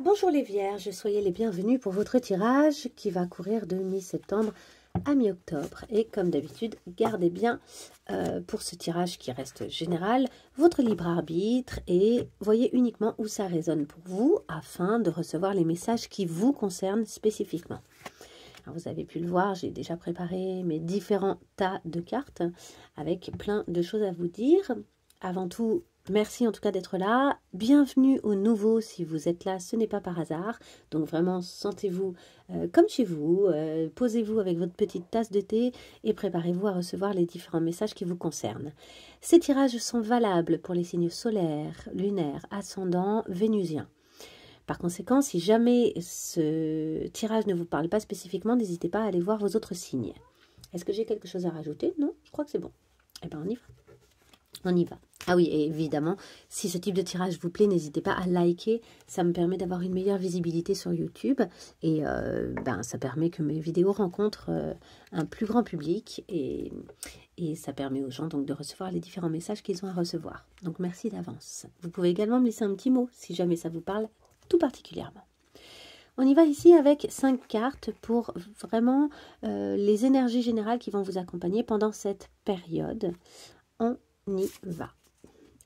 Bonjour les Vierges, soyez les bienvenus pour votre tirage qui va courir de mi-septembre à mi-octobre. Et comme d'habitude, gardez bien pour ce tirage qui reste général, votre libre arbitre et voyez uniquement où ça résonne pour vous afin de recevoir les messages qui vous concernent spécifiquement. Alors vous avez pu le voir, j'ai déjà préparé mes différents tas de cartes avec plein de choses à vous dire. Avant tout, merci en tout cas d'être là. Bienvenue aux nouveaux si vous êtes là, ce n'est pas par hasard. Donc vraiment, sentez-vous comme chez vous. Posez-vous avec votre petite tasse de thé et préparez-vous à recevoir les différents messages qui vous concernent. Ces tirages sont valables pour les signes solaires, lunaires, ascendants, vénusiens. Par conséquent, si jamais ce tirage ne vous parle pas spécifiquement, n'hésitez pas à aller voir vos autres signes. Est-ce que j'ai quelque chose à rajouter? Non, je crois que c'est bon. Eh bien, on y va. On y va. Ah oui, et évidemment, si ce type de tirage vous plaît, n'hésitez pas à liker. Ça me permet d'avoir une meilleure visibilité sur YouTube. Et ça permet que mes vidéos rencontrent un plus grand public. Et ça permet aux gens donc de recevoir les différents messages qu'ils ont à recevoir. Donc merci d'avance. Vous pouvez également me laisser un petit mot si jamais ça vous parle tout particulièrement. On y va ici avec 5 cartes pour vraiment les énergies générales qui vont vous accompagner pendant cette période. On y va.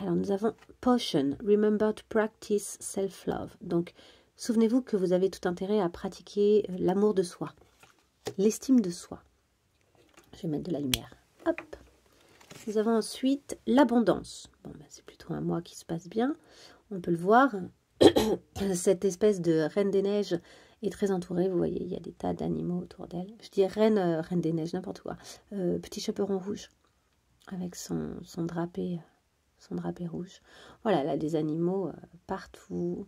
Alors nous avons Potion, Remember to practice self-love. Donc souvenez-vous que vous avez tout intérêt à pratiquer l'amour de soi, l'estime de soi. Je vais mettre de la lumière. Hop. Nous avons ensuite l'abondance. Bon, c'est plutôt un mois qui se passe bien. On peut le voir. Cette espèce de reine des neiges est très entourée. Vous voyez, il y a des tas d'animaux autour d'elle. Je dis reine des neiges, n'importe quoi. Petit chaperon rouge avec son drapé rouge. Voilà, elle a des animaux partout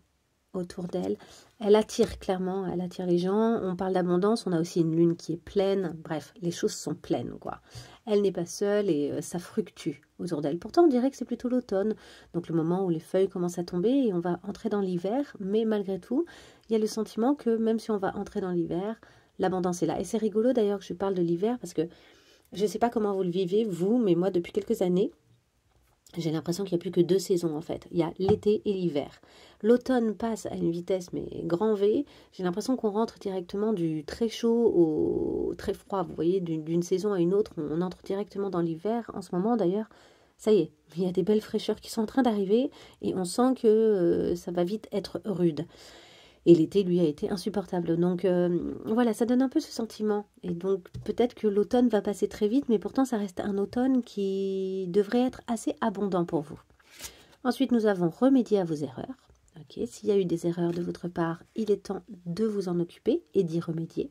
autour d'elle. Elle attire clairement, elle attire les gens. On parle d'abondance, on a aussi une lune qui est pleine. Bref, les choses sont pleines, quoi. Elle n'est pas seule et ça fructue autour d'elle. Pourtant, on dirait que c'est plutôt l'automne, donc le moment où les feuilles commencent à tomber et on va entrer dans l'hiver. Mais malgré tout, il y a le sentiment que même si on va entrer dans l'hiver, l'abondance est là. Et c'est rigolo d'ailleurs que je parle de l'hiver parce que je ne sais pas comment vous le vivez, vous, mais moi, depuis quelques années, j'ai l'impression qu'il n'y a plus que 2 saisons en fait. Il y a l'été et l'hiver. L'automne passe à une vitesse mais grand V. J'ai l'impression qu'on rentre directement du très chaud au très froid. Vous voyez, d'une saison à une autre, on entre directement dans l'hiver. En ce moment d'ailleurs, ça y est, il y a des belles fraîcheurs qui sont en train d'arriver et on sent que ça va vite être rude. Et l'été, lui, a été insupportable. Donc, voilà, ça donne un peu ce sentiment. Et donc, peut-être que l'automne va passer très vite, mais pourtant, ça reste un automne qui devrait être assez abondant pour vous. Ensuite, nous avons remédié à vos erreurs. Okay. S'il y a eu des erreurs de votre part, il est temps de vous en occuper et d'y remédier.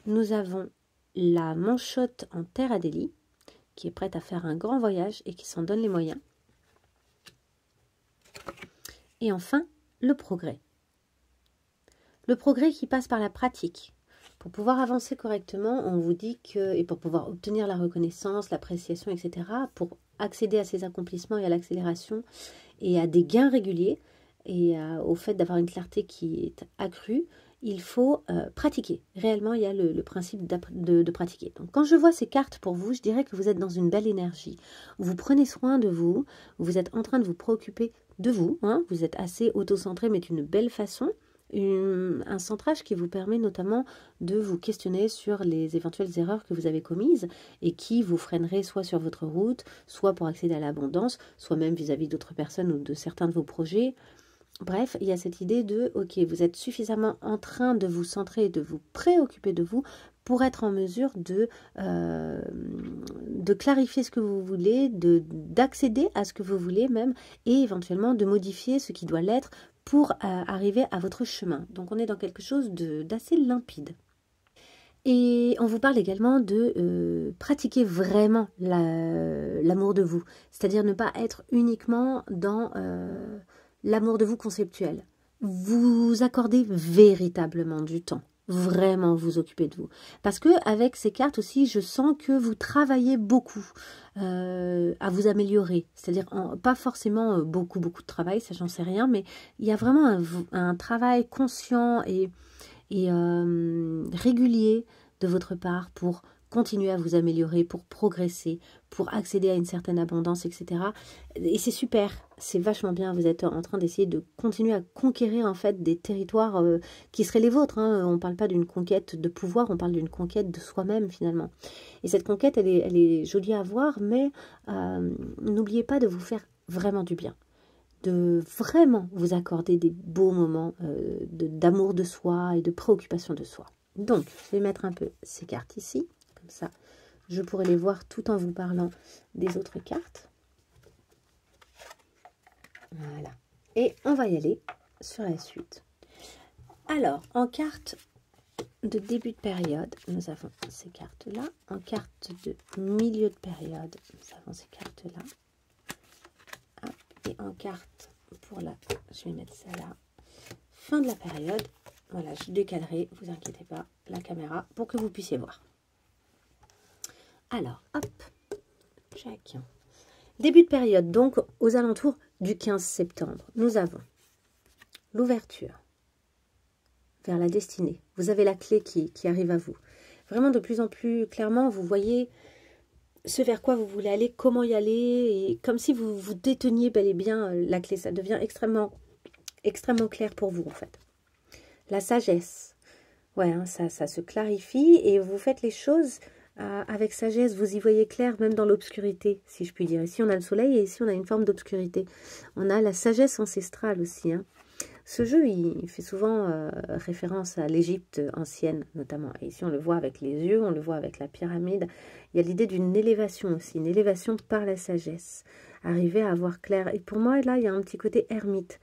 Nous avons la manchotte en terre Adélie, qui est prête à faire un grand voyage et qui s'en donne les moyens. Et enfin, le progrès. Le progrès qui passe par la pratique. Pour pouvoir avancer correctement, on vous dit que, et pour pouvoir obtenir la reconnaissance, l'appréciation, etc., pour accéder à ces accomplissements et à l'accélération et à des gains réguliers et au fait d'avoir une clarté qui est accrue, il faut pratiquer. Réellement, il y a le principe de pratiquer. Donc, quand je vois ces cartes pour vous, je dirais que vous êtes dans une belle énergie. Vous prenez soin de vous, vous êtes en train de vous préoccuper de vous, hein, vous êtes assez auto-centré, mais d'une belle façon. Un centrage qui vous permet notamment de vous questionner sur les éventuelles erreurs que vous avez commises et qui vous freineraient soit sur votre route, soit pour accéder à l'abondance, soit même vis-à-vis d'autres personnes ou de certains de vos projets. Bref, il y a cette idée de, ok, vous êtes suffisamment en train de vous centrer et de vous préoccuper de vous pour être en mesure de clarifier ce que vous voulez, d'accéder à ce que vous voulez même, et éventuellement de modifier ce qui doit l'être pour arriver à votre chemin. Donc on est dans quelque chose d'assez limpide. Et on vous parle également de pratiquer vraiment l'amour de vous, c'est-à-dire ne pas être uniquement dans l'amour de vous conceptuel. Vous accordez véritablement du temps. Vraiment vous occuper de vous. Parce que avec ces cartes aussi, je sens que vous travaillez beaucoup à vous améliorer. C'est-à-dire, pas forcément beaucoup de travail, ça j'en sais rien, mais il y a vraiment un travail conscient et régulier de votre part pour continuer à vous améliorer, pour progresser, pour accéder à une certaine abondance, etc. Et c'est super, c'est vachement bien. Vous êtes en train d'essayer de continuer à conquérir en fait des territoires qui seraient les vôtres. Hein. On ne parle pas d'une conquête de pouvoir, on parle d'une conquête de soi-même finalement. Et cette conquête, elle est jolie à voir, mais n'oubliez pas de vous faire vraiment du bien. De vraiment vous accorder des beaux moments d'amour de soi et de préoccupation de soi. Donc, je vais mettre un peu ces cartes ici, comme ça, je pourrai les voir tout en vous parlant des autres cartes. Voilà. Et on va y aller sur la suite. Alors, en carte de début de période, nous avons ces cartes-là. En carte de milieu de période, nous avons ces cartes-là. Et en carte pour la, je vais mettre ça là, fin de la période, voilà, je décalerai, vous inquiétez pas, la caméra pour que vous puissiez voir. Alors, hop, check. Début de période, donc aux alentours du 15 septembre, nous avons l'ouverture vers la destinée. Vous avez la clé qui arrive à vous. Vraiment de plus en plus clairement, vous voyez ce vers quoi vous voulez aller, comment y aller, et comme si vous déteniez bel et bien la clé. Ça devient extrêmement clair pour vous en fait. La sagesse, ouais, hein, ça se clarifie et vous faites les choses avec sagesse. Vous y voyez clair même dans l'obscurité, si je puis dire. Ici on a le soleil et ici on a une forme d'obscurité. On a la sagesse ancestrale aussi, hein. Ce jeu, il fait souvent référence à l'Égypte ancienne, notamment. Et ici, on le voit avec les yeux, on le voit avec la pyramide. Il y a l'idée d'une élévation aussi, une élévation par la sagesse. Arriver à voir clair. Et pour moi, là, il y a un petit côté ermite.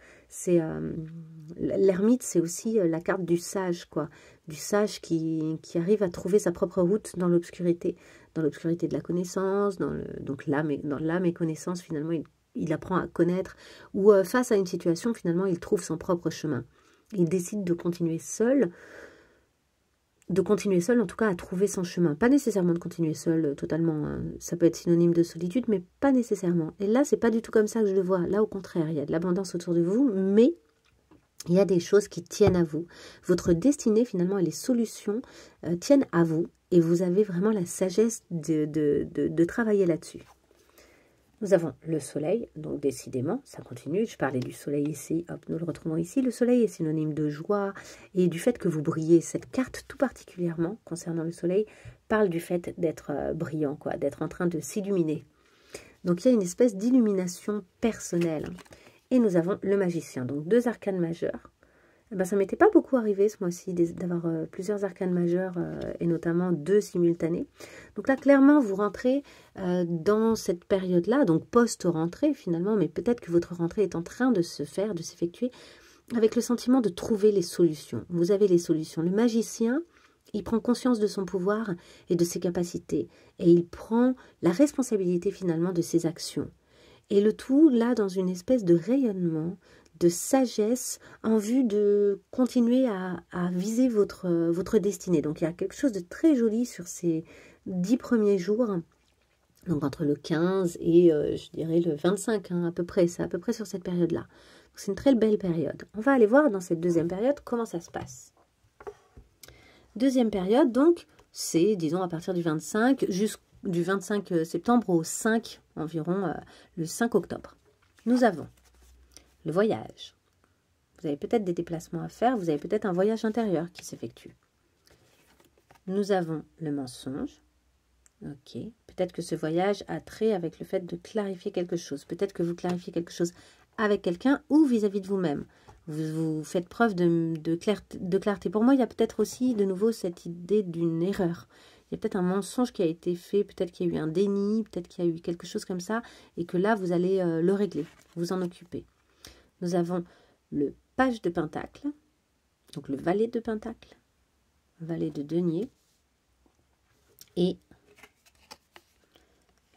L'ermite, c'est aussi la carte du sage, quoi. Du sage qui arrive à trouver sa propre route dans l'obscurité. Dans l'obscurité de la connaissance, donc l'âme et connaissance, finalement, il apprend à connaître, ou face à une situation, finalement, il trouve son propre chemin. Il décide de continuer seul, en tout cas à trouver son chemin. Pas nécessairement de continuer seul totalement, hein. Ça peut être synonyme de solitude, mais pas nécessairement. Et là, c'est pas du tout comme ça que je le vois. Là, au contraire, il y a de l'abondance autour de vous, mais il y a des choses qui tiennent à vous. Votre destinée, finalement, et les solutions tiennent à vous, et vous avez vraiment la sagesse de travailler là-dessus. Nous avons le soleil, donc décidément, ça continue. Je parlais du soleil ici, hop, nous le retrouvons ici. Le soleil est synonyme de joie et du fait que vous brillez. Cette carte, tout particulièrement, concernant le soleil, parle du fait d'être brillant, quoi, d'être en train de s'illuminer. Donc, il y a une espèce d'illumination personnelle. Et nous avons le magicien, donc 2 arcanes majeures. Eh ben, ça ne m'était pas beaucoup arrivé ce mois-ci d'avoir plusieurs arcanes majeures et notamment 2 simultanés. Donc là, clairement, vous rentrez dans cette période-là, donc post-rentrée finalement, mais peut-être que votre rentrée est en train de se faire, de s'effectuer, avec le sentiment de trouver les solutions. Vous avez les solutions. Le magicien, il prend conscience de son pouvoir et de ses capacités, et il prend la responsabilité finalement de ses actions. Et le tout, là, dans une espèce de rayonnement, de sagesse en vue de continuer à viser votre destinée. Donc, il y a quelque chose de très joli sur ces 10 premiers jours, donc entre le 15 et, je dirais, le 25, hein, à peu près. C'est à peu près sur cette période-là. C'est une très belle période. On va aller voir dans cette deuxième période comment ça se passe. Deuxième période, donc, c'est, disons, à partir du 25 du 25 septembre au 5 environ, le 5 octobre. Nous avons le voyage. Vous avez peut-être des déplacements à faire, vous avez peut-être un voyage intérieur qui s'effectue. Nous avons le mensonge. Ok. Peut-être que ce voyage a trait avec le fait de clarifier quelque chose. Peut-être que vous clarifiez quelque chose avec quelqu'un ou vis-à-vis de vous-même. Vous faites preuve de clarté. Pour moi, il y a peut-être aussi de nouveau cette idée d'une erreur. Il y a peut-être un mensonge qui a été fait, peut-être qu'il y a eu un déni, peut-être qu'il y a eu quelque chose comme ça, et que là, vous allez le régler, vous en occuper. Nous avons le page de pentacle, donc le valet de pentacle, valet de denier, et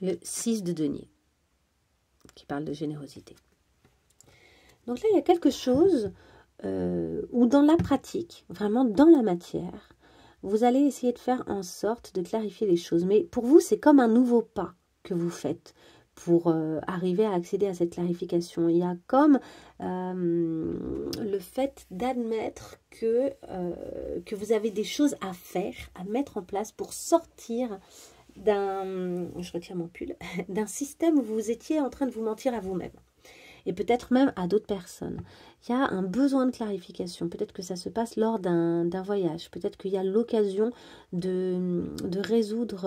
le 6 de denier, qui parle de générosité. Donc là, il y a quelque chose où dans la pratique, vraiment dans la matière, vous allez essayer de faire en sorte de clarifier les choses. Mais pour vous, c'est comme un nouveau pas que vous faites pour arriver à accéder à cette clarification. Il y a comme le fait d'admettre que vous avez des choses à faire, à mettre en place pour sortir je retire mon pull, d'un système où vous étiez en train de vous mentir à vous-même. Et peut-être même à d'autres personnes. Il y a un besoin de clarification. Peut-être que ça se passe lors d'un voyage. Peut-être qu'il y a l'occasion de résoudre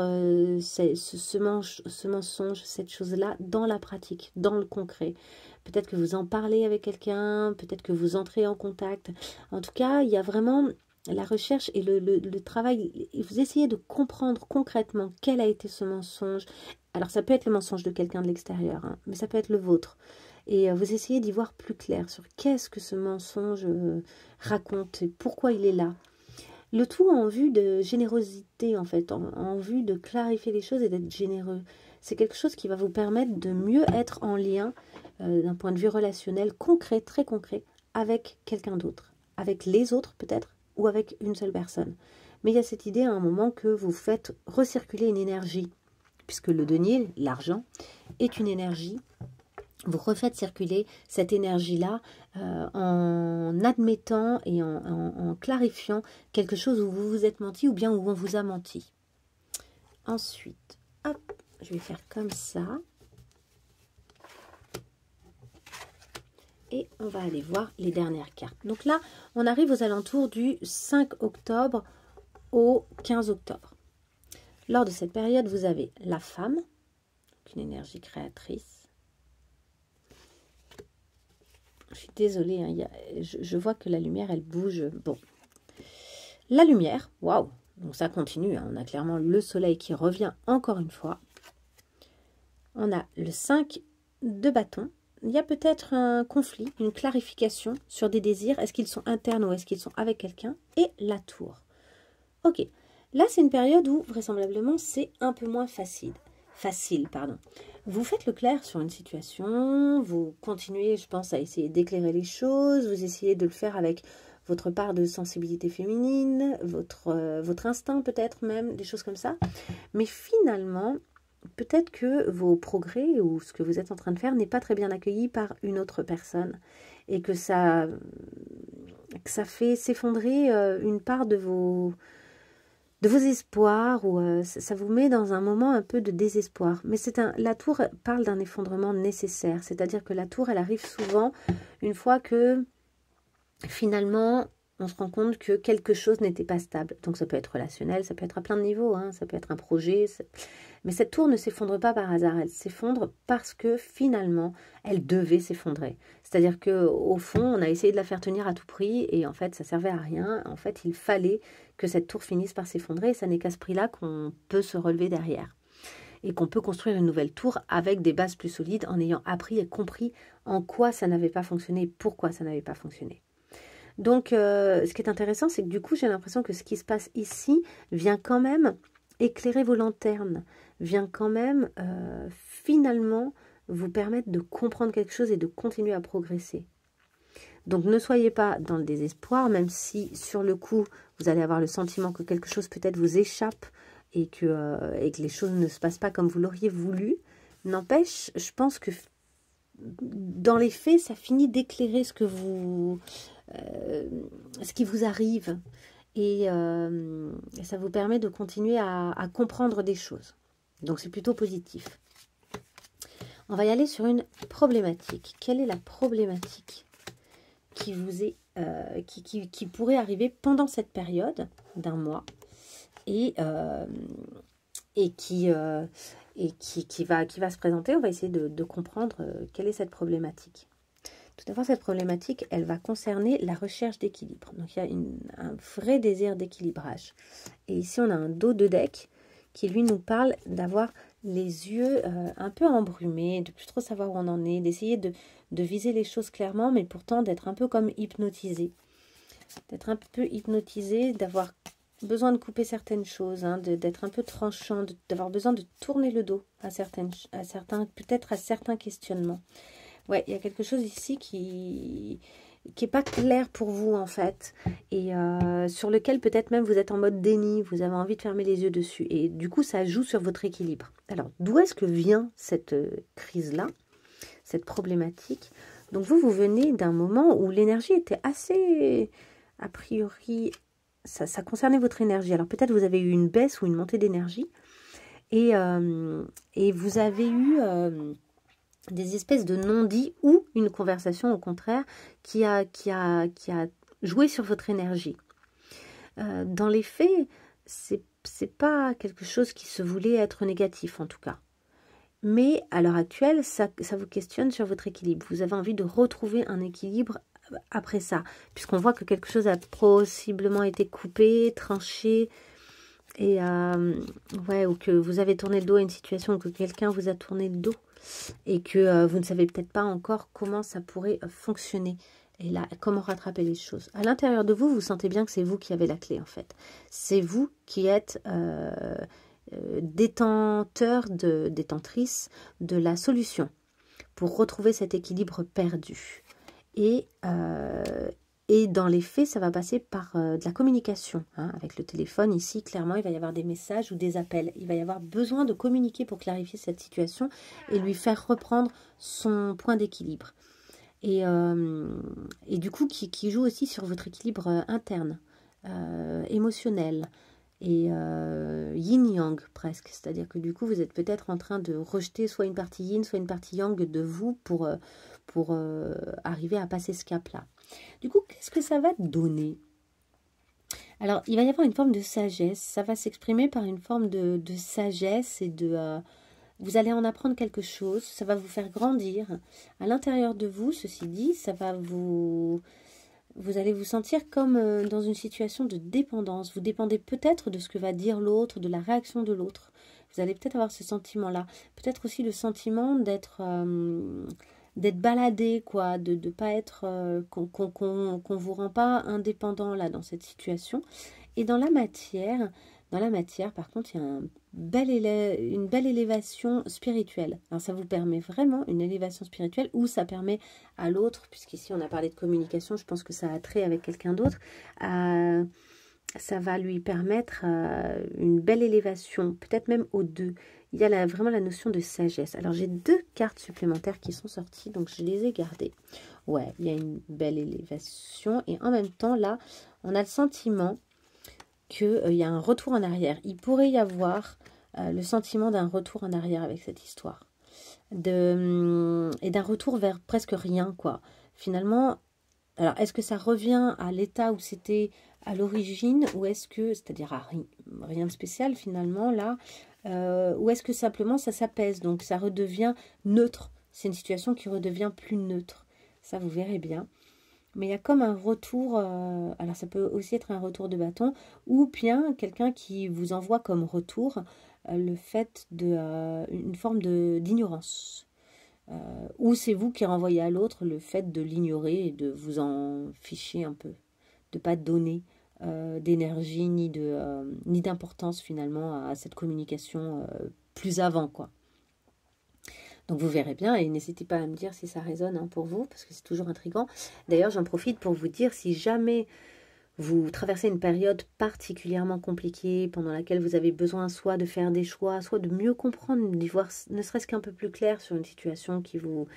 ce mensonge, cette chose-là, dans la pratique, dans le concret. Peut-être que vous en parlez avec quelqu'un, peut-être que vous entrez en contact. En tout cas, il y a vraiment la recherche et le travail. Vous essayez de comprendre concrètement quel a été ce mensonge. Alors, ça peut être le mensonge de quelqu'un de l'extérieur, hein, mais ça peut être le vôtre. Et vous essayez d'y voir plus clair sur qu'est-ce que ce mensonge raconte et pourquoi il est là. Le tout en vue de générosité, en fait, en vue de clarifier les choses et d'être généreux. C'est quelque chose qui va vous permettre de mieux être en lien, d'un point de vue relationnel, concret, très concret, avec quelqu'un d'autre. Avec les autres, peut-être, ou avec une seule personne. Mais il y a cette idée à un moment que vous faites recirculer une énergie, puisque le denier, l'argent, est une énergie. Vous refaites circuler cette énergie-là en admettant et en clarifiant quelque chose où vous vous êtes menti ou bien où on vous a menti. Ensuite, hop, je vais faire comme ça. Et on va aller voir les dernières cartes. Donc là, on arrive aux alentours du 5 octobre au 15 octobre. Lors de cette période, vous avez la femme, une énergie créatrice. Je suis désolée, hein, je vois que la lumière, elle bouge. Bon. La lumière, waouh, donc ça continue. Hein, on a clairement le soleil qui revient encore une fois. On a le 5 de bâton. Il y a peut-être un conflit, une clarification sur des désirs. Est-ce qu'ils sont internes ou est-ce qu'ils sont avec quelqu'un? Et la tour. Ok, là c'est une période où vraisemblablement c'est un peu moins facile. Vous faites le clair sur une situation, vous continuez, je pense, à essayer d'éclairer les choses, vous essayez de le faire avec votre part de sensibilité féminine, votre instinct peut-être même, des choses comme ça. Mais finalement, peut-être que vos progrès ou ce que vous êtes en train de faire n'est pas très bien accueilli par une autre personne et que ça fait s'effondrer une part de vos espoirs ou ça vous met dans un moment un peu de désespoir. Mais la tour parle d'un effondrement nécessaire, c'est-à-dire que la tour, elle arrive souvent une fois que finalement on se rend compte que quelque chose n'était pas stable. Donc ça peut être relationnel, ça peut être à plein de niveaux, hein, ça peut être un projet. Mais cette tour ne s'effondre pas par hasard, elle s'effondre parce que finalement, elle devait s'effondrer. C'est-à-dire qu'au fond, on a essayé de la faire tenir à tout prix et en fait, ça servait à rien. En fait, il fallait que cette tour finisse par s'effondrer et ça n'est qu'à ce prix-là qu'on peut se relever derrière. Et qu'on peut construire une nouvelle tour avec des bases plus solides en ayant appris et compris en quoi ça n'avait pas fonctionné et pourquoi ça n'avait pas fonctionné. Donc, ce qui est intéressant, c'est que du coup, j'ai l'impression que ce qui se passe ici vient quand même éclairer vos lanternes, vient quand même finalement vous permettre de comprendre quelque chose et de continuer à progresser. Donc, ne soyez pas dans le désespoir, même si sur le coup, vous allez avoir le sentiment que quelque chose peut-être vous échappe et que les choses ne se passent pas comme vous l'auriez voulu. N'empêche, je pense que dans les faits, ça finit d'éclairer ce qui vous arrive et ça vous permet de continuer à comprendre des choses. Donc c'est plutôt positif. On va y aller sur une problématique. Quelle est la problématique qui vous est qui pourrait arriver pendant cette période d'un mois et qui va se présenter? On va essayer de comprendre quelle est cette problématique. Tout d'abord, cette problématique, elle va concerner la recherche d'équilibre. Donc, il y a un vrai désir d'équilibrage. Et ici, on a un dos de deck qui, lui, nous parle d'avoir les yeux un peu embrumés, de plus trop savoir où on en est, d'essayer de viser les choses clairement, mais pourtant d'être un peu comme hypnotisé. D'être un peu hypnotisé, d'avoir besoin de couper certaines choses, hein, d'être un peu tranchant, d'avoir besoin de tourner le dos à certains questionnements. Ouais, il y a quelque chose ici qui est pas clair pour vous en fait et sur lequel peut-être même vous êtes en mode déni, vous avez envie de fermer les yeux dessus et du coup ça joue sur votre équilibre. Alors d'où est-ce que vient cette crise-là, cette problématique? Donc vous venez d'un moment où l'énergie était assez, a priori, ça concernait votre énergie. Alors peut-être vous avez eu une baisse ou une montée d'énergie et vous avez eu des espèces de non-dits ou une conversation au contraire qui a joué sur votre énergie. Dans les faits, c'est pas quelque chose qui se voulait être négatif en tout cas. Mais à l'heure actuelle, ça vous questionne sur votre équilibre. Vous avez envie de retrouver un équilibre après ça, puisqu'on voit que quelque chose a possiblement été coupé, tranché, et ouais, ou que vous avez tourné le dos à une situation, ou que quelqu'un vous a tourné le dos, et que vous ne savez peut-être pas encore comment ça pourrait fonctionner. Et là, comment rattraper les choses. À l'intérieur de vous, vous sentez bien que c'est vous qui avez la clé, en fait. C'est vous qui êtes détentrice de la solution pour retrouver cet équilibre perdu. Et dans les faits, ça va passer par de la communication. Hein, avec le téléphone, ici, clairement, il va y avoir des messages ou des appels. Il va y avoir besoin de communiquer pour clarifier cette situation et lui faire reprendre son point d'équilibre. Et du coup, qui joue aussi sur votre équilibre interne, émotionnel, et yin-yang presque. C'est-à-dire que du coup, vous êtes peut-être en train de rejeter soit une partie yin, soit une partie yang de vous pour arriver à passer ce cap-là. Du coup, qu'est-ce que ça va donner? Alors, il va y avoir une forme de sagesse. Ça va s'exprimer par une forme de sagesse et de... vous allez en apprendre quelque chose. Ça va vous faire grandir. À l'intérieur de vous, ceci dit, ça va vous... Vous allez vous sentir comme dans une situation de dépendance. Vous dépendez peut-être de ce que va dire l'autre, de la réaction de l'autre. Vous allez peut-être avoir ce sentiment-là. Peut-être aussi le sentiment d'être baladé, quoi, de ne pas être... qu'on vous rend pas indépendant là dans cette situation. Et dans la matière, par contre, il y a une belle élévation spirituelle. Alors, ça vous permet vraiment une élévation spirituelle ou ça permet à l'autre, puisqu'ici on a parlé de communication, je pense que ça a trait avec quelqu'un d'autre, ça va lui permettre une belle élévation, peut-être même aux deux. Il y a vraiment la notion de sagesse. Alors, j'ai 2 cartes supplémentaires qui sont sorties, donc je les ai gardées. Ouais, il y a une belle élévation et en même temps, là, on a le sentiment qu'il y a un retour en arrière. Il pourrait y avoir le sentiment d'un retour en arrière avec cette histoire. Et d'un retour vers presque rien, quoi. Finalement, alors, est-ce que ça revient à l'état où c'était à l'origine, ou est-ce que, c'est-à-dire à rien de spécial finalement, là, ou est-ce que simplement ça s'apaise, donc ça redevient neutre. C'est une situation qui redevient plus neutre. Ça, vous verrez bien. Mais il y a comme un retour, alors ça peut aussi être un retour de bâton, ou bien quelqu'un qui vous envoie comme retour le fait une forme d'ignorance. Ou c'est vous qui renvoyez à l'autre le fait de l'ignorer et de vous en ficher un peu, de ne pas donner d'énergie ni d'importance finalement à cette communication plus avant, quoi. Donc vous verrez bien et n'hésitez pas à me dire si ça résonne pour vous, parce que c'est toujours intriguant. D'ailleurs, j'en profite pour vous dire, si jamais vous traversez une période particulièrement compliquée pendant laquelle vous avez besoin soit de faire des choix, soit de mieux comprendre, d'y voir ne serait-ce qu'un peu plus clair sur une situation qui vous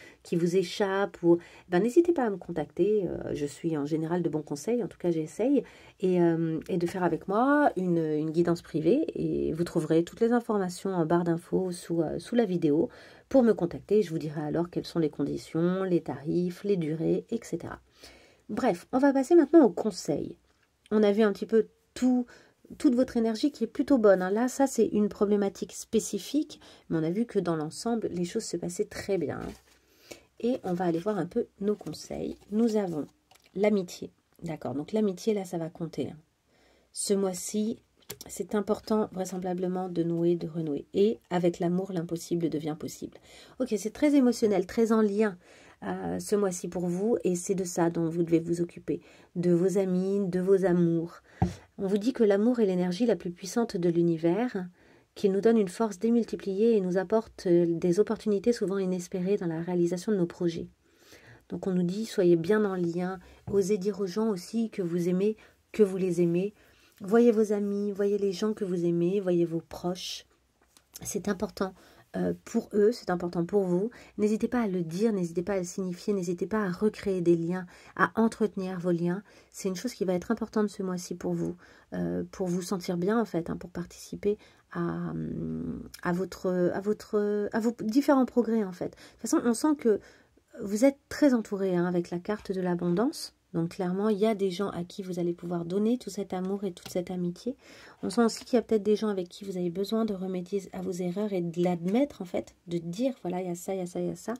échappe, ou n'hésitez pas à me contacter. Je suis en général de bons conseils, en tout cas j'essaye, et de faire avec moi une guidance privée, et vous trouverez toutes les informations en barre d'infos sous la vidéo pour me contacter. Je vous dirai alors quelles sont les conditions, les tarifs, les durées, etc. Bref, on va passer maintenant aux conseils. On a vu un petit peu toute votre énergie qui est plutôt bonne. Hein. Là, ça, c'est une problématique spécifique, mais on a vu que dans l'ensemble, les choses se passaient très bien. Et on va aller voir un peu nos conseils. Nous avons l'amitié. D'accord, donc l'amitié, là, ça va compter. Hein. Ce mois-ci, c'est important vraisemblablement de nouer, de renouer. Et avec l'amour, l'impossible devient possible. Ok, c'est très émotionnel, très en lien ce mois-ci pour vous, et c'est de ça dont vous devez vous occuper, de vos amis, de vos amours. On vous dit que l'amour est l'énergie la plus puissante de l'univers, qu'il nous donne une force démultipliée et nous apporte des opportunités souvent inespérées dans la réalisation de nos projets. Donc on nous dit, soyez bien en lien, osez dire aux gens aussi que vous aimez, que vous les aimez. Voyez vos amis, voyez les gens que vous aimez, voyez vos proches. C'est important pour eux, c'est important pour vous. N'hésitez pas à le dire, n'hésitez pas à le signifier, n'hésitez pas à recréer des liens, à entretenir vos liens. C'est une chose qui va être importante ce mois-ci pour vous sentir bien en fait, hein, pour participer à vos différents progrès en fait. De toute façon, on sent que vous êtes très entouré hein, avec la carte de l'abondance. Donc clairement, il y a des gens à qui vous allez pouvoir donner tout cet amour et toute cette amitié. On sent aussi qu'il y a peut-être des gens avec qui vous avez besoin de remédier à vos erreurs et de l'admettre en fait, de dire voilà, il y a ça, il y a ça, il y a ça.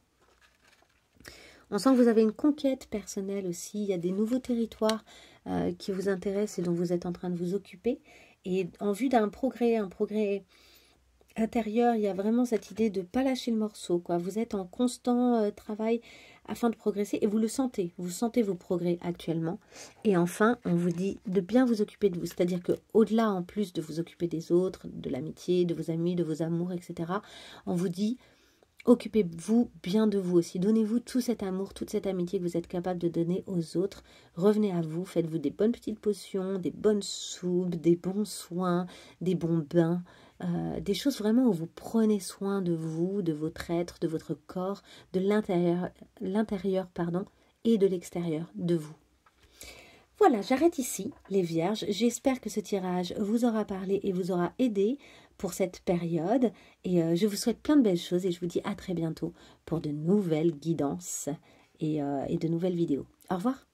On sent que vous avez une conquête personnelle aussi. Il y a des nouveaux territoires qui vous intéressent et dont vous êtes en train de vous occuper. Et en vue d'un progrès, un progrès intérieur, il y a vraiment cette idée de ne pas lâcher le morceau, quoi. Vous êtes en constant travail afin de progresser et vous sentez vos progrès actuellement. Et enfin, on vous dit de bien vous occuper de vous, c'est-à-dire que au-delà, en plus de vous occuper des autres, de l'amitié, de vos amis, de vos amours, etc., on vous dit occupez-vous bien de vous aussi, donnez-vous tout cet amour, toute cette amitié que vous êtes capable de donner aux autres, revenez à vous, faites-vous des bonnes petites potions, des bonnes soupes, des bons soins, des bons bains, des choses vraiment où vous prenez soin de vous, de votre être, de votre corps, de l'intérieur et de l'extérieur de vous. Voilà, j'arrête ici, les vierges. J'espère que ce tirage vous aura parlé et vous aura aidé pour cette période. Et je vous souhaite plein de belles choses et je vous dis à très bientôt pour de nouvelles guidances et de nouvelles vidéos. Au revoir.